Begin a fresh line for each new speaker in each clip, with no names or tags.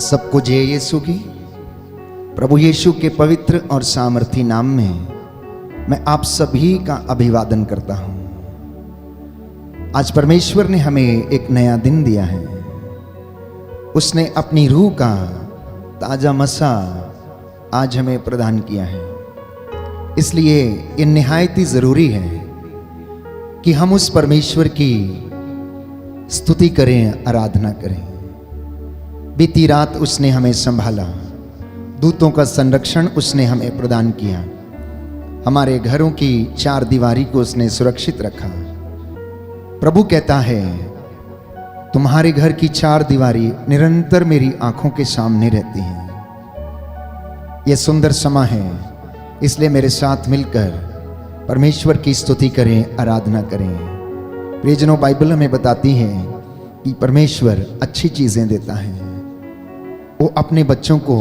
सबको जय यीशु की। प्रभु यीशु के पवित्र और सामर्थी नाम में मैं आप सभी का अभिवादन करता हूं। आज परमेश्वर ने हमें एक नया दिन दिया है। उसने अपनी रूह का ताजा मसा आज हमें प्रदान किया है। इसलिए ये निहायत ही जरूरी है कि हम उस परमेश्वर की स्तुति करें, आराधना करें। बीती रात उसने हमें संभाला, दूतों का संरक्षण उसने हमें प्रदान किया, हमारे घरों की चार दीवारी को उसने सुरक्षित रखा। प्रभु कहता है, तुम्हारे घर की चार दीवारी निरंतर मेरी आंखों के सामने रहती हैं। यह सुंदर समा है, इसलिए मेरे साथ मिलकर परमेश्वर की स्तुति करें, आराधना करें। प्रियजनों, बाइबल हमें बताती है कि परमेश्वर अच्छी चीजें देता है। वो अपने बच्चों को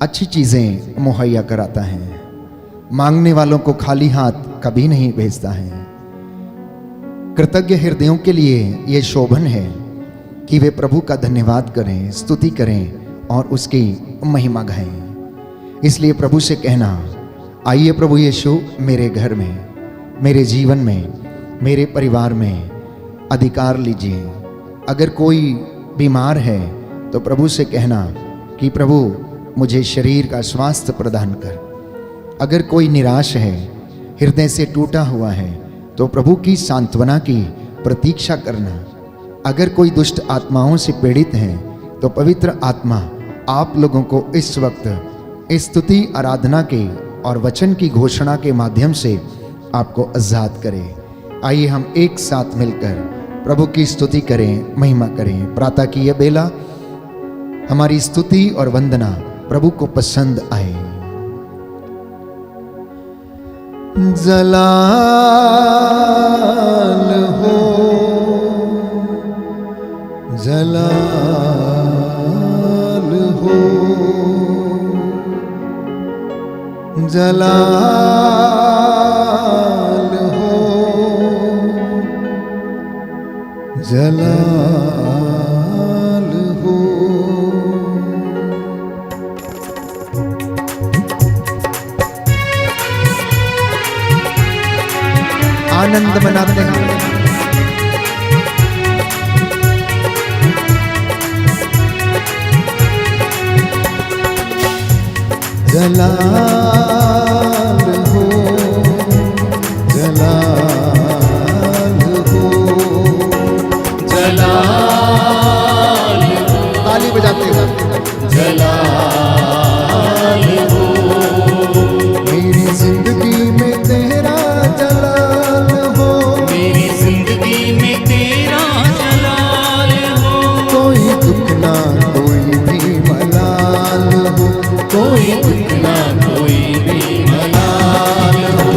अच्छी चीजें मुहैया कराता है। मांगने वालों को खाली हाथ कभी नहीं भेजता है। कृतज्ञ हृदयों के लिए यह शोभन है कि वे प्रभु का धन्यवाद करें, स्तुति करें और उसकी महिमा गाएं। इसलिए प्रभु से कहना, आइए प्रभु यीशु मेरे घर में, मेरे जीवन में, मेरे परिवार में अधिकार लीजिए। अगर कोई बीमार है तो प्रभु से कहना कि प्रभु मुझे शरीर का स्वास्थ्य प्रदान कर। अगर कोई निराश है, हृदय से टूटा हुआ है, तो प्रभु की सांत्वना की प्रतीक्षा करना। अगर कोई दुष्ट आत्माओं से पीड़ित है तो पवित्र आत्मा आप लोगों को इस वक्त स्तुति, आराधना के और वचन की घोषणा के माध्यम से आपको आजाद करे। आइए हम एक साथ मिलकर प्रभु की स्तुति करें, महिमा करें। प्रातः की यह बेला हमारी स्तुति और वंदना प्रभु को पसंद आए। जलाल हो, जलाल हो, जलाल हो, जलाल हो। आनंद मनाते हैं। जलाल हो, जलाल हो, जलाल हो। ताली बजाते हैं। जलाल हो, मेरी जिंदगी में तेरा जलाल हो, मेरी जिंदगी में तेरा जलाल हो। कोई दुख ना कोई भी मलाल हो, कोई दुख ना कोई भी मलाल हो।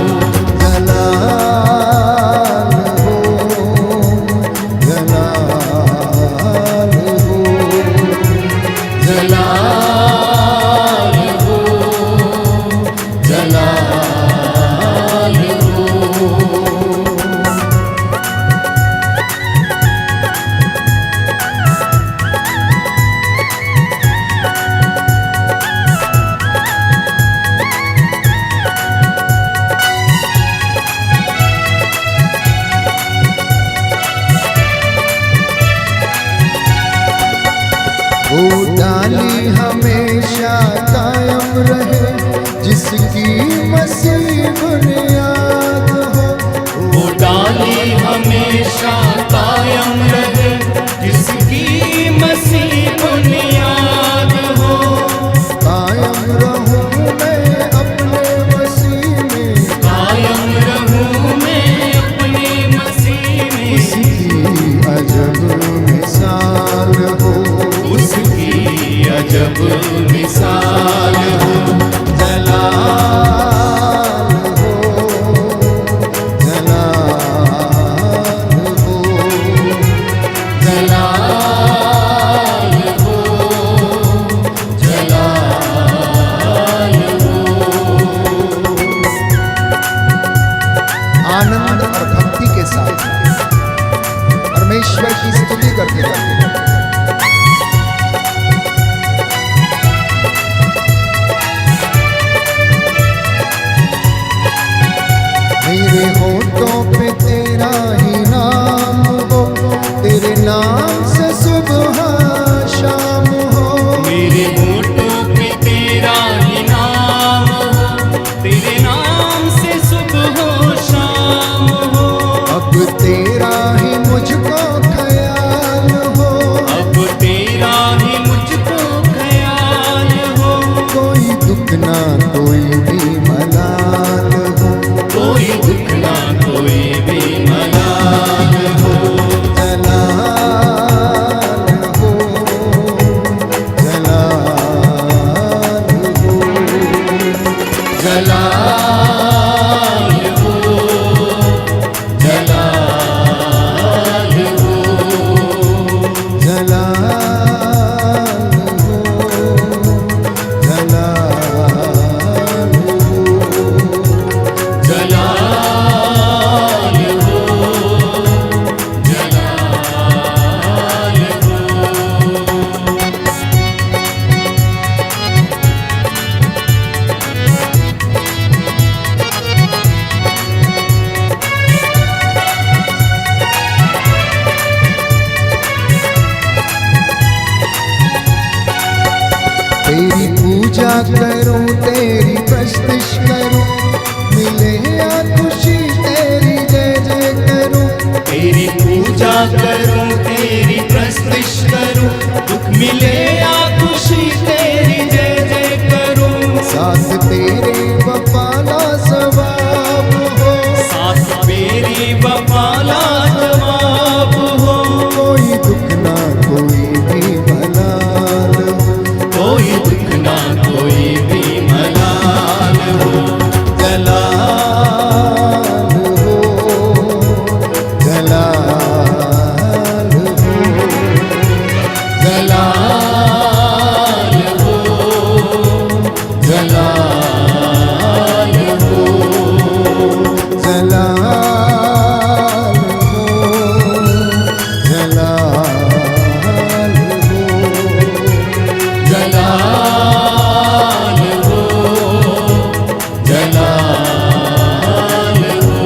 जलाल हो, जलाल हो, जलाल हो, जलाल हो। वो डाली हमेशा कायम रहे, जिसकी मसीह बुनियाद हो।
वो डाली हमेशा कायम रहे, जिसकी मसीह बुनियाद हो।
कायम रहूं मैं अपने मसीह में,
कायम रहूं मैं अपने मसीह में।
उसकी अजब मिसाल हो,
उसकी अजब मिसाल हो।
जलाल हो, तेरा ही मुझको ख्याल हो,
अब तेरा ही मुझको ख्याल हो,
कोई दुख ना कोई भी मलाल हो,
कोई दुख ना कोई भी मलाल हो।
जलाल हो, जलाल हो,
जलाल हो, जलाल हो,
जलाल हो, जलाल हो।
जलाल हो, जलाल हो।
तेरी पूजा करूं, तेरी प्रस्तुति करूं, मिले या खुशी तेरी जय जय करूं।
तेरी पूजा करूं, तेरी प्रस्तुति करूं, दुख मिले या खुशी तेरी जय जय करूं।
साथ तेरे वफाला सवाब हो,
साथ मेरी वफाला जवाब हो,
कोई दुख ना कोई भी मलाल हो,
कोई दुख ना कोई भी मलाल हो।
जलाल हो, जलाल हो,
जलाल हो, जलाल हो,
जलाल हो, जलाल हो,
जलाल हो, जलाल हो।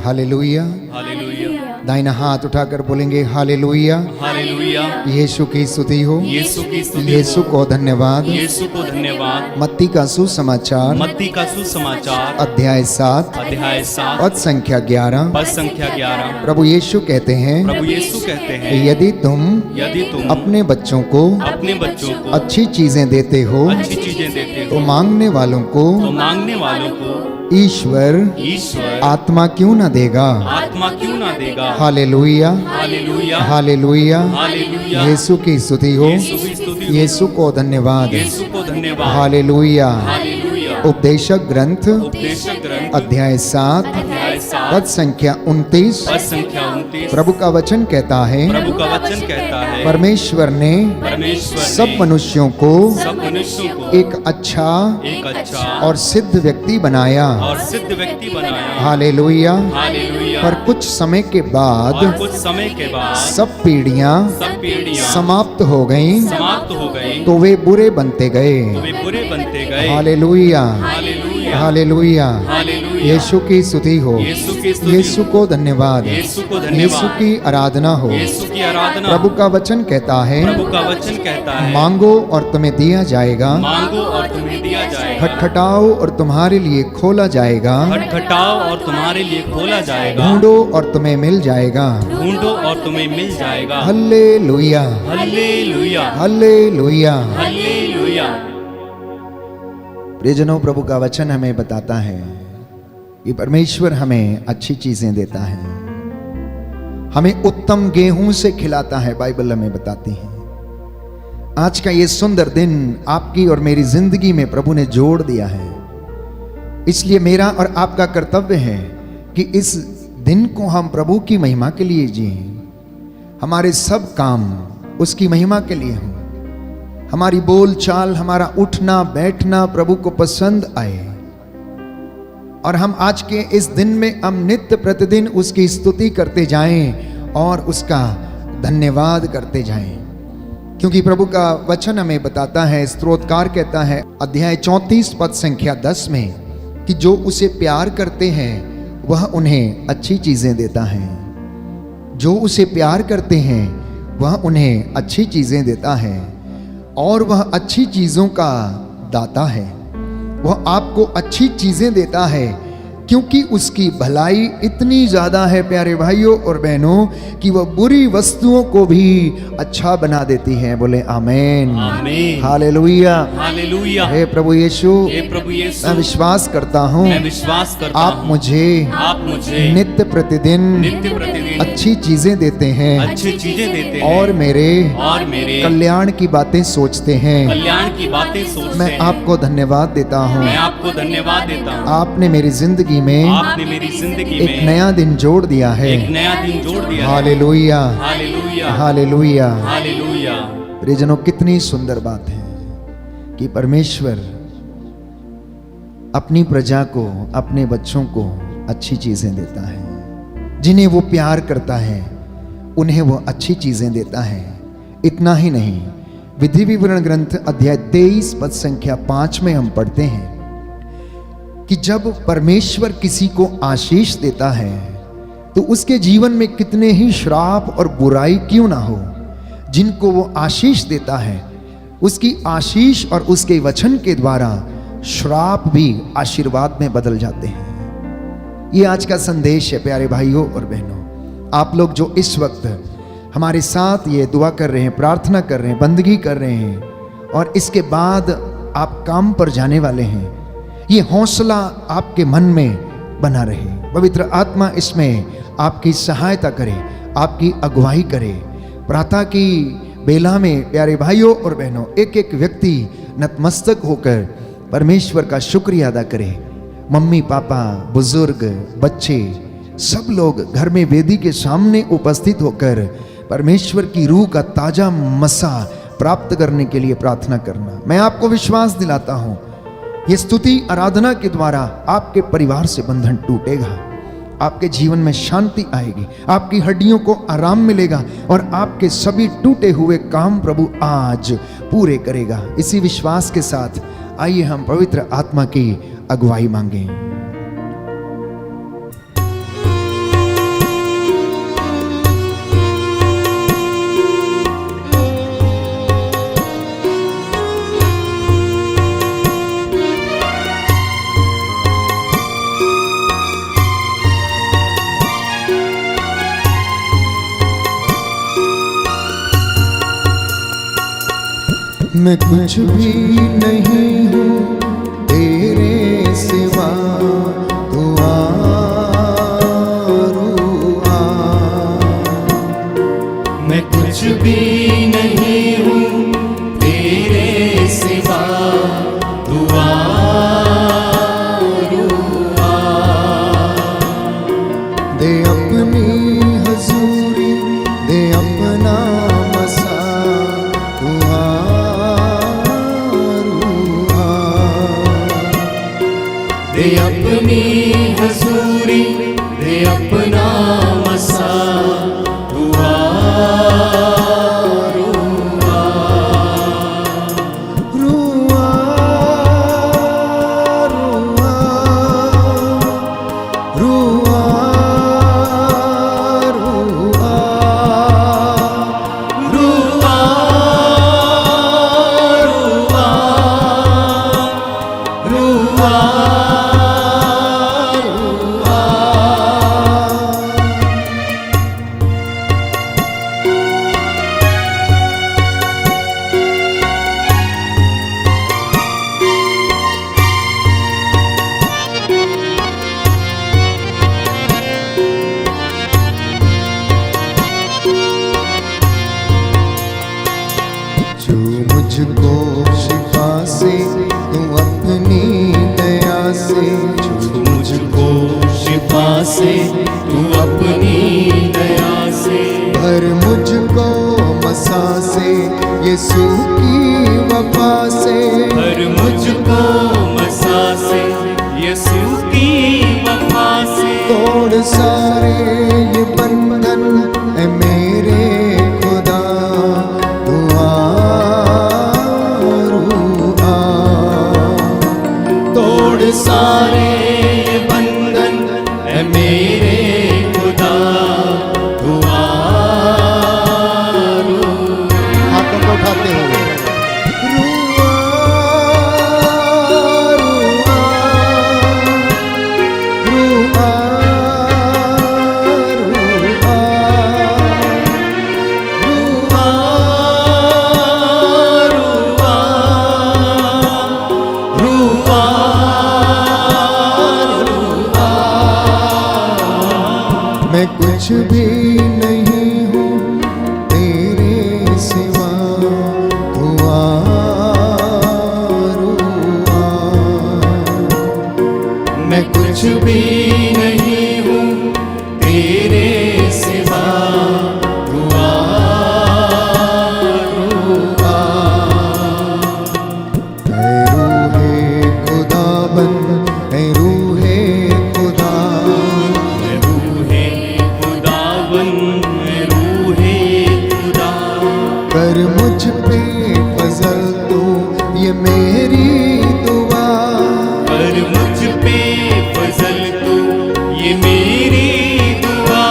हालेलुया।
हालेलुया,
दाहिना हाथ उठाकर बोलेंगे हालेलुया।
हालेलुया।
यीशु की स्तुति हो,
यीशु की स्तुति
यीशु
हो,
को धन्यवाद।
यीशु को धन्यवाद।
मत्ती का सुसमाचार
मत्ती का सुसमाचार
अध्याय 7
अध्याय 7
पद संख्या 11।
पद संख्या 11।
प्रभु यीशु कहते हैं,
प्रभु यीशु कहते हैं,
यदि तुम
यदि तुम
अपने बच्चों को
अपने बच्चों को
अच्छी चीजें देते हो
अच्छी चीजें देते
तो
हो,
मांगने वालों
तो
को
मांगने वालों को
ईश्वर
ईश्वर
आत्मा क्यों न देगा।
आत्मा क्यों ना देगा।
Hallelujah,
hallelujah,
hallelujah.
हालेलुया।
यीशु की स्तुति हो,
यीशु की स्तुति हो,
यीशु को धन्यवाद।
यीशु को धन्यवाद।
हालेलुया।
हालेलुया।
उपदेशक ग्रंथ
उपदेशक ग्रंथ
अध्याय 7
अध्याय 7
पद संख्या 29।
पद संख्या 29।
प्रभु का वचन कहता है,
प्रभु का वचन कहता है,
परमेश्वर ने
परमेश्वर
सब
ने
मनुष्यों को
सब मनुष्यों को
एक अच्छा
एक अच्छा
और सिद्ध व्यक्ति बनाया।
और सिद्ध व्यक्ति बनाया।
हालेलुया।
हालेलुया।
पर कुछ समय के
और
बाद
कुछ समय के बाद
सब पीढ़ियां
सब पीढ़ियां
समाप्त हो गईं,
समाप्त हो गई,
तो वे बुरे बनते गए।
तो वे बुरे बनते गए।
Hallelujah,
hallelujah,
hallelujah.
हालेलुया।
यीशु की स्तुति हो,
यीशु की स्तुति
यीशु को धन्यवाद,
यीशु को धन्यवाद,
यीशु की आराधना हो।
यीशु की आराधना।
प्रभु का वचन कहता है,
प्रभु का वचन कहता है,
मांगो और तुम्हें दिया जाएगा,
मांगो और तुम्हें दिया जाएगा,
खटखटाओ और तुम्हारे लिए खोला जाएगा,
खटखटाओ और तुम्हारे लिए खोला जाएगा,
ढूंढो और तुम्हें मिल जाएगा।
ढूंढो और तुम्हें मिल जाएगा।
Hallelujah,
hallelujah,
hallelujah.
हल्लेलुया।
प्रियजनों, प्रभु का वचन हमें बताता है कि परमेश्वर हमें अच्छी चीजें देता है, हमें उत्तम गेहूं से खिलाता है। बाइबल हमें बताती है। आज का ये सुंदर दिन आपकी और मेरी जिंदगी में प्रभु ने जोड़ दिया है, इसलिए मेरा और आपका कर्तव्य है कि इस दिन को हम प्रभु की महिमा के लिए जिएं। हमारे सब काम उसकी महिमा के लिए हों, हमारी बोल चाल, हमारा उठना बैठना प्रभु को पसंद आए, और हम आज के इस दिन में हम नित्य प्रतिदिन उसकी स्तुति करते जाएं और उसका धन्यवाद करते जाएं। क्योंकि प्रभु का वचन हमें बताता है, स्तोत्रकार कहता है अध्याय 34 पद संख्या 10 में कि जो उसे प्यार करते हैं वह उन्हें अच्छी चीजें देता है। जो उसे प्यार करते हैं वह उन्हें अच्छी चीजें देता है और वह अच्छी चीजों का दाता है। वह आपको अच्छी चीजें देता है, क्योंकि उसकी भलाई इतनी ज्यादा है प्यारे भाइयों और बहनों कि वह बुरी वस्तुओं को भी अच्छा बना देती है। बोले आमेन,
आमीन,
हालेलुया,
हालेलुया।
हे प्रभु यीशु,
हे प्रभु यीशु,
मैं विश्वास करता हूँ
मैं विश्वास करता
आप
हूँ
मुझे
मुझे
नित्य प्रतिदिन
नित्य प्रतिदिन
अच्छी चीजें देते हैं
अच्छी चीजें देते हैं
और मेरे कल्याण की बातें सोचते हैं।
कल्याण की बातें सोचते
मैं
हैं।
आपको धन्यवाद देता हूँ,
मैं आपको धन्यवाद देता हूँ।
आपने मेरी जिंदगी में
आपने मेरी जिंदगी
एक
में
नया दिन जोड़ दिया है।
एक नया दिन जोड़ दिया है।
Hallelujah,
hallelujah,
hallelujah.
हालेलुया।
प्रियजनों, कितनी सुंदर बात है कि परमेश्वर अपनी प्रजा को, अपने बच्चों को अच्छी चीजें देता है। जिन्हें वो प्यार करता है उन्हें वो अच्छी चीजें देता है। इतना ही नहीं, विधि विवरण ग्रंथ अध्याय 23 पद संख्या 5 में हम पढ़ते हैं कि जब परमेश्वर किसी को आशीष देता है तो उसके जीवन में कितने ही श्राप और बुराई क्यों ना हो, जिनको वो आशीष देता है उसकी आशीष और उसके वचन के द्वारा श्राप भी आशीर्वाद में बदल जाते हैं। ये आज का संदेश है प्यारे भाइयों और बहनों। आप लोग जो इस वक्त हमारे साथ ये दुआ कर रहे हैं, प्रार्थना कर रहे हैं, बंदगी कर रहे हैं और इसके बाद आप काम पर जाने वाले हैं, ये हौसला आपके मन में बना रहे। पवित्र आत्मा इसमें आपकी सहायता करे, आपकी अगुवाई करे। प्रातः की बेला में प्यारे भाइयों और बहनों एक एक व्यक्ति नतमस्तक होकर परमेश्वर का शुक्रिया अदा करे। मम्मी पापा, बुजुर्ग, बच्चे, सब लोग घर में वेदी के सामने उपस्थित होकर परमेश्वर की रूह का ताजा मसा प्राप्त करने के लिए प्रार्थना करना। मैं आपको विश्वास दिलाता हूं, ये स्तुति आराधना के द्वारा आपके परिवार से बंधन टूटेगा, आपके जीवन में शांति आएगी, आपकी हड्डियों को आराम मिलेगा और आपके सभी टूटे हुए काम प्रभु आज पूरे करेगा। इसी विश्वास के साथ आइए हम पवित्र आत्मा की अगुवाई मांगें। मैं कुछ भी नहीं हूँ तेरे सिवा, तू आ।
मैं कुछ भी नहीं हूँ तेरे सिवा, तू आ।
दे अपनी हजूरी, दे अपना मसा, तू आ।
दे अपनी हजूरी, दे अपना मसा, तू आ।
मुझको शिफा से तू अपनी दया से,
मुझको शिफा से तू अपनी दया से,
भर मुझको मसा से यीशु की वफा से,
भर मुझको मसा से यीशु की वफा से।
तोड़ सारे ये बंधन ऐ मेरे खुदा, तू आ।
तोड़ सारे बंधन है मेरे खुदा, तू आ।
हाथों को उठाते हुए मैं कुछ भी नहीं हूँ तेरे सिवा, तू आरुआ।
मैं कुछ भी नहीं हूँ तेरे सिवा, तू आरुआ।
ऐ रूहे खुदाबंद, ऐ रूहे खुदा,
मैं रूहे खुदाबंद, मैं रूहे खुदा।
कर मुझ पे फजल तू ये मेरी दुआ।
कर मुझ पे फजल तू ये मेरी दुआ।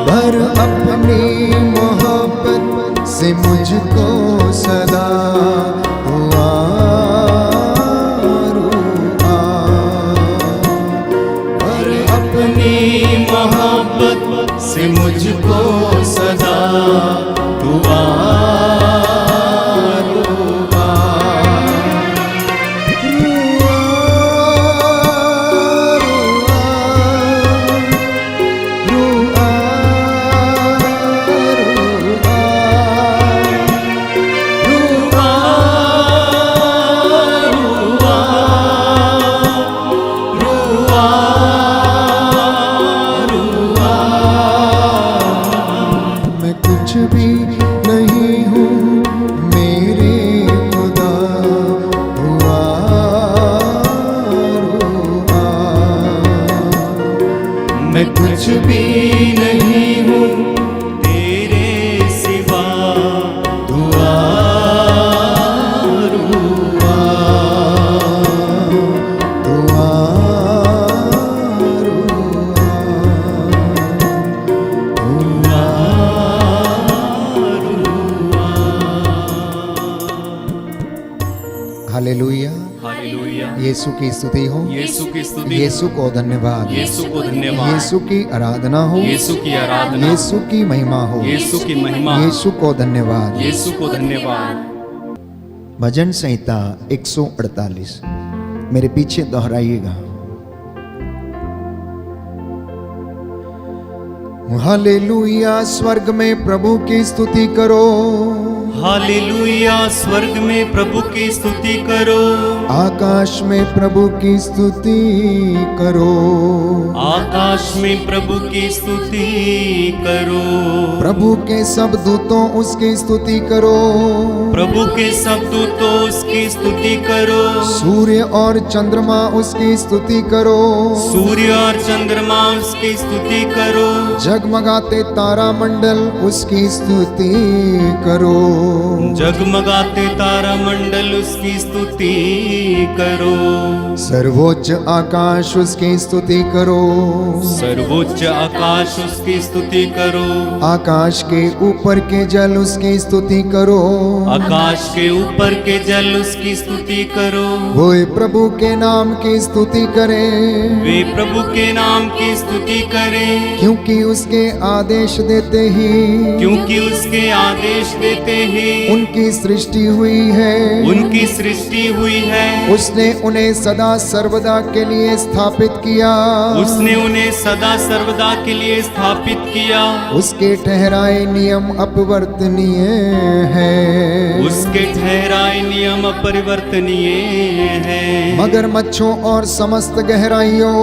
भर अपनी मोहब्बत से मुझको सदा, हुआ रूआ।
और अपनी मोहब्बत से मुझको सदा दुआ रुआ।
मैं कुछ भी नहीं हूँ मेरे खुदा, हुआ रूआ।
मैं कुछ भी नहीं हूँ तेरे सिवा, दुआ रुआ।
दुआ हालेलुया।
हालेलुया।
यीशु की स्तुति हो,
यीशु की स्तुति,
यीशु को धन्यवाद,
यीशु को धन्यवाद,
यीशु की आराधना हो,
यीशु की आराधना,
यीशु की महिमा हो,
यीशु की महिमा,
यीशु को धन्यवाद।
यीशु को धन्यवाद।
भजन संहिता 148 मेरे पीछे दोहराइएगा। हालेलुया। स्वर्ग में प्रभु की स्तुति करो,
हालेलुया। स्वर्ग में प्रभु की स्तुति करो,
आकाश में प्रभु की स्तुति करो,
आकाश में प्रभु की स्तुति करो।
प्रभु के सब दूतों उसकी स्तुति करो,
प्रभु के सब दूतों उसकी स्तुति करो,
सूर्य और चंद्रमा उसकी स्तुति करो,
सूर्य और चंद्रमा उसकी स्तुति करो,
जगमगाते तारा मंडल उसकी स्तुति करो,
जगमगाते तारा मंडल उसकी स्तुति करो,
सर्वोच्च आकाश उसकी स्तुति करो,
सर्वोच्च आकाश उसकी स्तुति करो,
आकाश के ऊपर के जल उसकी स्तुति करो,
आकाश के ऊपर के जल उसकी स्तुति करो।
वो प्रभु के नाम की स्तुति करे,
वे प्रभु के नाम की स्तुति करें,
क्योंकि उसके आदेश देते ही,
क्योंकि उसके आदेश देते ही
उनकी सृष्टि हुई है,
उनकी सृष्टि हुई है।
उसने उन्हें सदा सर्वदा के लिए स्थापित किया,
उसने उन्हें सदा सर्वदा के लिए स्थापित किया,
उसके ठहराए नियम अपरिवर्तनीय है,
उसके ठहराए नियम अपरिवर्तनीय है।
मगरमच्छों और समस्त गहराइयों,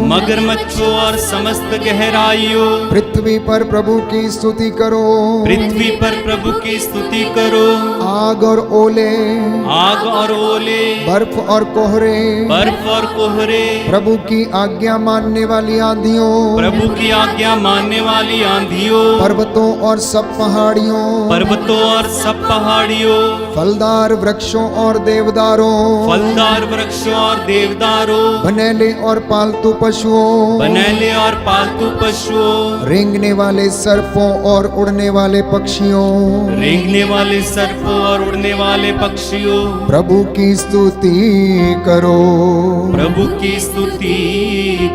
मगरमच्छों और समस्त गहराइयों,
पृथ्वी पर प्रभु की स्तुति करो,
पृथ्वी पर प्रभु की स्तुति करो।
आग और ओले,
आग और ओले,
बर्फ और कोहरे,
बर्फ और कोहरे,
प्रभु की आज्ञा मानने वाली आंधियों,
प्रभु की आज्ञा मानने वाली आंधियों,
पर्वतों और सब पहाड़ियों,
पर्वतों और सब पहाड़ियों,
फलदार वृक्षों और देवदारों,
फलदार वृक्षों और देवदारों,
बनेले और पालतू पशुओं,
बनेले और पालतू पशुओं,
रेंगने वाले सर्पों और उड़ने वाले पक्षियों,
रेंगने वाले सर्पों और उड़ने वाले पक्षियों,
प्रभु की स्तुति करो,
प्रभु की स्तुति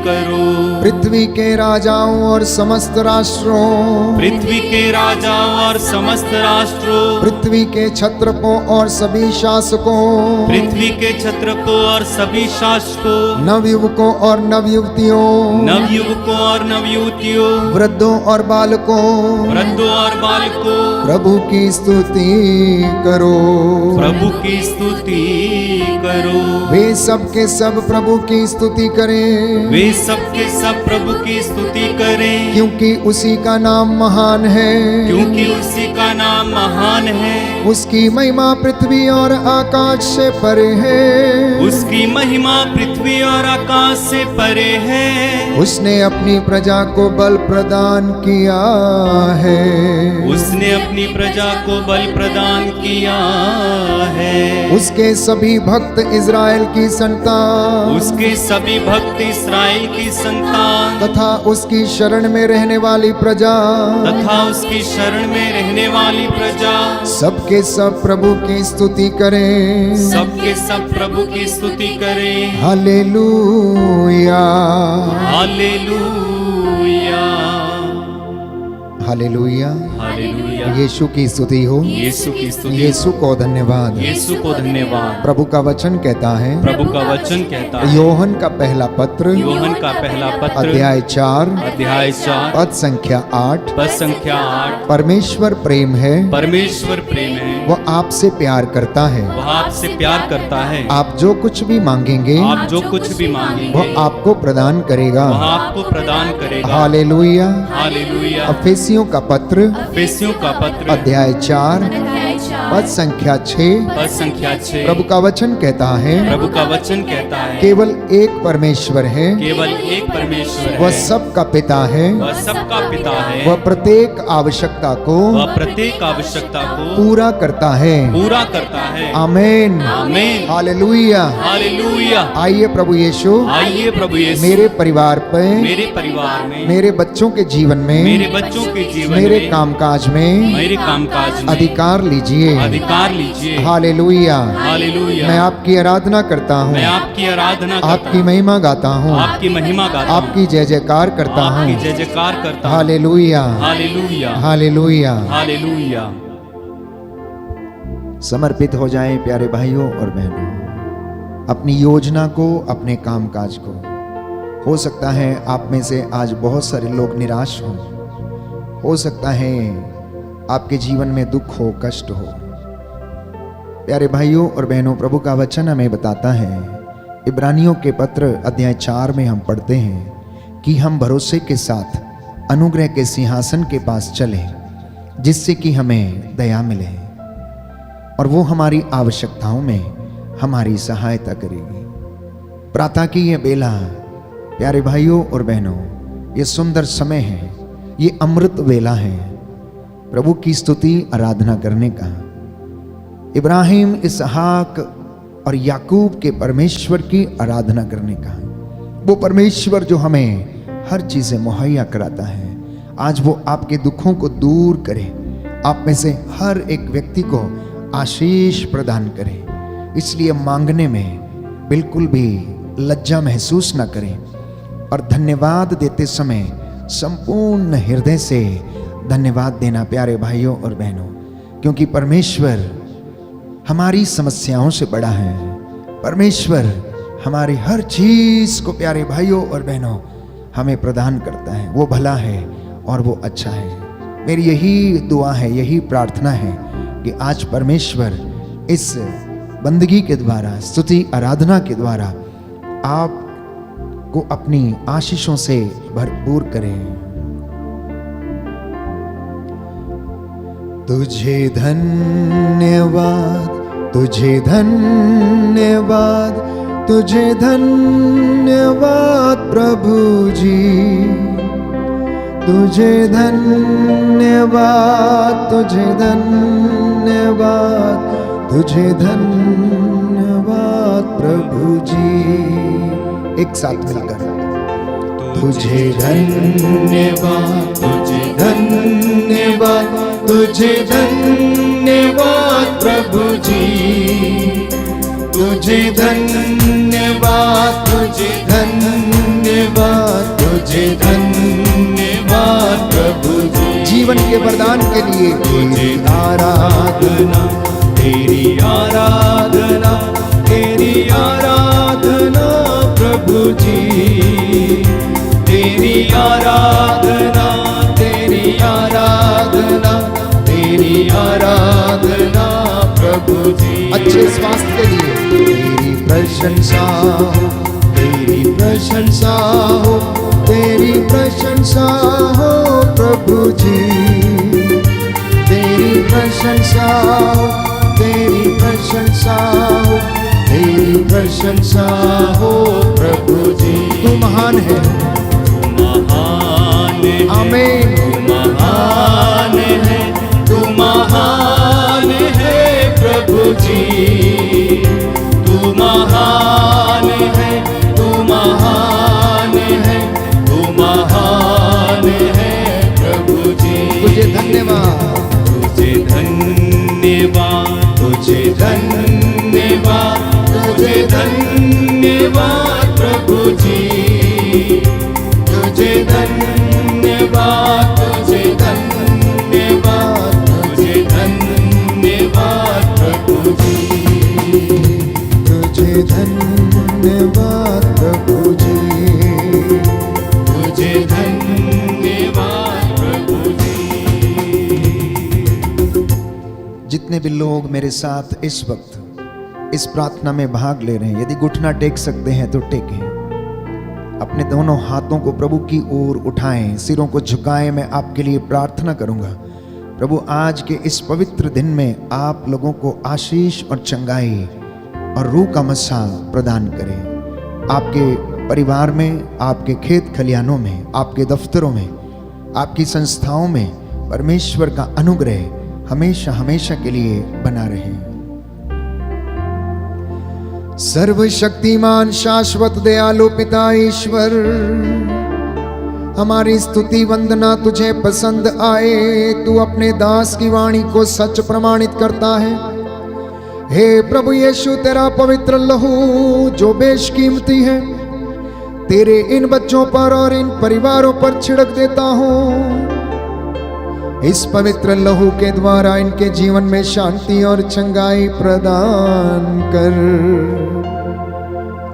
करो।
पृथ्वी के राजाओं और समस्त राष्ट्रों,
पृथ्वी के राजाओं और समस्त राष्ट्रों,
पृथ्वी के क्षत्रपों और सभी शासकों,
पृथ्वी के पवित्र को और सभी शासकों,
नवयुवकों और नवयुवतियों,
नवयुवकों और नवयुवतियों,
वृद्धों और बालकों,
वृद्धों और बालकों,
प्रभु की स्तुति करो।
प्रभु की स्तुति करो।
वे सब के सब प्रभु की स्तुति करें,
वे सब के सब प्रभु की स्तुति करें,
क्योंकि उसी का नाम महान है।
क्योंकि उसी का नाम महान है।
उसकी महिमा पृथ्वी और आकाश से परे है।
उसकी महिमा पृथ्वी और आकाश से परे है।
उसने अपनी प्रजा को बल प्रदान किया है।
उसने अपनी प्रजा को बल प्रदान किया है।
उसके सभी भक्त इज़राइल की संतान,
उसके सभी भक्त इस्राएल की संतान,
तथा उसकी शरण में रहने वाली प्रजा,
तथा उसकी शरण में रहने वाली प्रजा,
सबके सब प्रभु की स्तुति करें।
सबके सब प्रभु की स्तुति करें।
Hallelujah,
hallelujah,
hallelujah.
हालेलुया।
यीशु की स्तुति हो,
यीशु की स्तुति।
यीशु को धन्यवाद।
यीशु को धन्यवाद।
प्रभु का वचन कहता है,
प्रभु का वचन कहता है,
योहन का पहला पत्र,
योहन का पहला पत्र,
अध्याय 4,
अध्याय 4,
पद संख्या 8,
पद संख्या 8।
परमेश्वर प्रेम है,
परमेश्वर प्रेम है,
वह आपसे प्यार करता है।
वह आपसे प्यार करता है।
आप जो कुछ भी मांगेंगे,
आप जो कुछ भी मांगेंगे,
वह आपको प्रदान करेगा।
वह आपको प्रदान करेगा।
हालेलुया।
हालेलुया।
एफेसियों का पत्र,
एफेसियों का पत्र,
अध्याय 4, पद संख्या 6,
पद संख्या 6।
प्रभु का वचन कहता है,
प्रभु का वचन कहता है,
केवल एक परमेश्वर है,
केवल एक परमेश्वर
वह
है,
सबका पिता है,
वह सबका पिता है,
वह प्रत्येक आवश्यकता को
वह प्रत्येक आवश्यकता को
पूरा करता है।
पूरा करता है।
आमीन,
आमीन।
हालेलुया।
हालेलुया।
आइए प्रभु यीशु
आइए प्रभु यीशु
मेरे परिवार पे,
मेरे परिवार में,
मेरे बच्चों के जीवन में,
मेरे बच्चों के जीवन
मेरे
में,
कामकाज में
मेरे कामकाज में
अधिकार लीजिए।
अधिकार लीजिए।
हालेलुया।
हालेलुया।
मैं आपकी आराधना करता हूँ,
मैं आपकी आराधना करता
आपकी
हूँ,
महिमा गाता हूँ,
आपकी महिमा गाता हूँ,
आपकी जय जयकार करता
आपकी
हूँ।
जय जयकार करता हूँ।
Hallelujah,
hallelujah.
हालेलुया।
हालेलुया।
समर्पित हो जाएं प्यारे भाइयों और बहनों, अपनी योजना को, अपने कामकाज को। हो सकता है आप में से आज बहुत सारे लोग निराश हों, हो सकता है आपके जीवन में दुख हो, कष्ट हो। प्यारे भाइयों और बहनों, प्रभु का वचन हमें बताता है, इब्रानियों के पत्र अध्याय 4 में हम पढ़ते हैं कि हम भरोसे के साथ अनुग्रह के सिंहासन के पास चले, जिससे कि हमें दया मिले और वो हमारी आवश्यकताओं में हमारी सहायता करेगी। प्रातः की यह बेला, प्यारे भाइयों और बहनों, ये सुंदर समय है, ये अमृत वेला है प्रभु की स्तुति आराधना करने का। इब्राहिम, इसहाक और याकूब के परमेश्वर की आराधना करने का। वो परमेश्वर जो हमें हर चीजें मुहैया कराता है, आज वो आपके दुखों को दूर करे, आप में से हर एक व्यक्ति को आशीष प्रदान करे। इसलिए मांगने में बिल्कुल भी लज्जा महसूस ना करें और धन्यवाद देते समय संपूर्ण हृदय से धन्यवाद देना प्यारे भाइयों और बहनों, क्योंकि परमेश्वर हमारी समस्याओं से बड़ा है। परमेश्वर हमारी हर चीज को प्यारे भाइयों और बहनों हमें प्रदान करता है। वो भला है और वो अच्छा है। मेरी यही दुआ है, यही प्रार्थना है कि आज परमेश्वर इस बंदगी के द्वारा, स्तुति आराधना के द्वारा आप को अपनी आशीषों से भरपूर करें। तुझे धन्यवाद, तुझे धन्यवाद, तुझे धन्यवाद प्रभु जी, तुझे धन्यवाद, तुझे धन्यवाद, तुझे धन्यवाद प्रभु जी। एक साथ मिलकर, तुझे धन्यवाद, तुझे धन्यवाद, तुझे धन्यवाद प्रभु जी, तुझे धन्यवाद, तुझे धन्यवाद, तुझे धन्यवाद प्रभु जी। जीवन के वरदान के लिए तेरी आराधना, तेरी आराधना, तेरी
तेरी आराधना प्रभु जी, तेरी आराधना, तेरी आराधना, तेरी आराधना प्रभु जी।
अच्छे स्वास्थ्य के लिए तेरी प्रशंसा हो,
तेरी प्रशंसा हो, तेरी प्रशंसा हो प्रभु जी, तेरी प्रशंसा हो, तेरी प्रशंसा हो, तेरी प्रशंसा हो प्रभु जी।
तू महान है,
महान है,
आमीन।
तू महान है, तू महान है प्रभु जी, तू महान है, तू महान है, तू महान है प्रभु जी।
तुझे धन्यवाद,
तुझे धन्यवाद, तुझे धन्यवाद, तुझे धन्यवाद प्रभु जी, तुझे धन्यवाद, तुझे धन्यवाद, तुझे धन्यवाद प्रभु जी,
तुझे धन्यवाद प्रभु जी,
तुझे धन्यवाद प्रभु जी।
जितने भी लोग मेरे साथ इस वक्त इस प्रार्थना में भाग ले रहे हैं, यदि घुटना टेक सकते हैं तो टेकें, अपने दोनों हाथों को प्रभु की ओर उठाएं, सिरों को झुकाएं। मैं आपके लिए प्रार्थना करूंगा। प्रभु आज के इस पवित्र दिन में आप लोगों को आशीष और चंगाई और रूह का मसा प्रदान करें। आपके परिवार में, आपके खेत खलिहानों में, आपके दफ्तरों में, आपकी संस्थाओं में परमेश्वर का अनुग्रह हमेशा हमेशा के लिए बना रहे। सर्वशक्तिमान शाश्वत दयालु पिता ईश्वर, हमारी स्तुति वंदना तुझे पसंद आए। तू अपने दास की वाणी को सच प्रमाणित करता है। हे प्रभु यीशु, तेरा पवित्र लहू जो बेशकीमती है, तेरे इन बच्चों पर और इन परिवारों पर छिड़क देता हूँ। इस पवित्र लहू के द्वारा इनके जीवन में शांति और चंगाई प्रदान कर।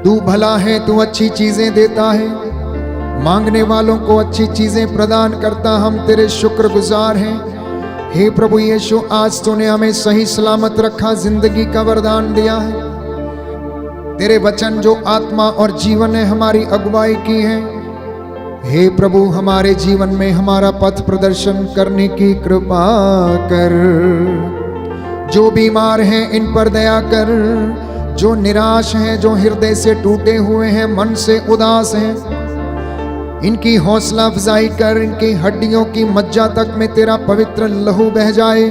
तू भला है, तू अच्छी चीजें देता है, मांगने वालों को अच्छी चीजें प्रदान करता। हम तेरे शुक्रगुजार हैं। हे प्रभु यीशु, आज तूने हमें सही सलामत रखा, जिंदगी का वरदान दिया है। तेरे वचन जो आत्मा और जीवन है हमारी अगुवाई की है। हे प्रभु, हमारे जीवन में हमारा पथ प्रदर्शन करने की कृपा कर। जो बीमार हैं इन पर दया कर, जो निराश हैं, जो हृदय से टूटे हुए हैं, मन से उदास हैं, इनकी हौसला अफजाई कर। इनकी हड्डियों की मज्जा तक में तेरा पवित्र लहू बह जाए।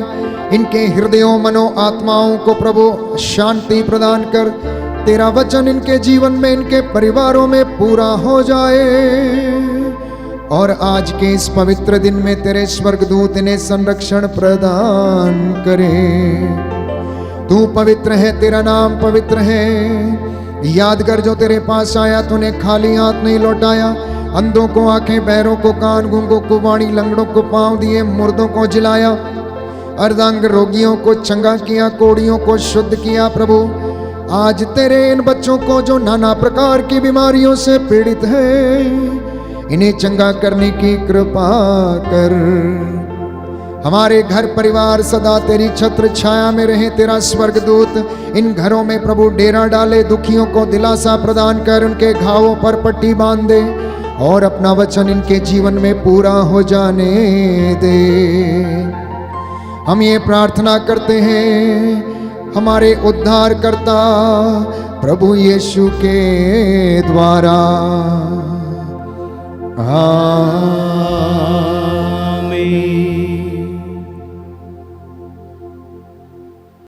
इनके हृदयों, मनो, आत्माओं को प्रभु शांति प्रदान कर। तेरा वचन इनके जीवन में, इनके परिवारों में पूरा हो जाए। और आज के इस पवित्र दिन में तेरे स्वर्गदूत इन्हें संरक्षण प्रदान करे। तू पवित्र है, तेरा नाम पवित्र है। याद कर, जो तेरे पास आया तूने खाली हाथ नहीं लौटाया। अंधों को आंखें, बहरों को कान, गूंगों को वाणी, लंगड़ों को पांव दिए, मुर्दों को जिलाया, अर्धांग रोगियों को चंगा किया, कोढ़ियों को शुद्ध किया। प्रभु, आज तेरे इन बच्चों को जो नाना प्रकार की बीमारियों से पीड़ित है, इन्हें चंगा करने की कृपा कर। हमारे घर परिवार सदा तेरी छत्र छाया में रहे। तेरा स्वर्गदूत इन घरों में प्रभु डेरा डाले। दुखियों को दिलासा प्रदान कर, उनके घावों पर पट्टी बांध दे और अपना वचन इनके जीवन में पूरा हो जाने दे। हम ये प्रार्थना करते हैं हमारे उद्धारकर्ता प्रभु यीशु के द्वारा, आमीन।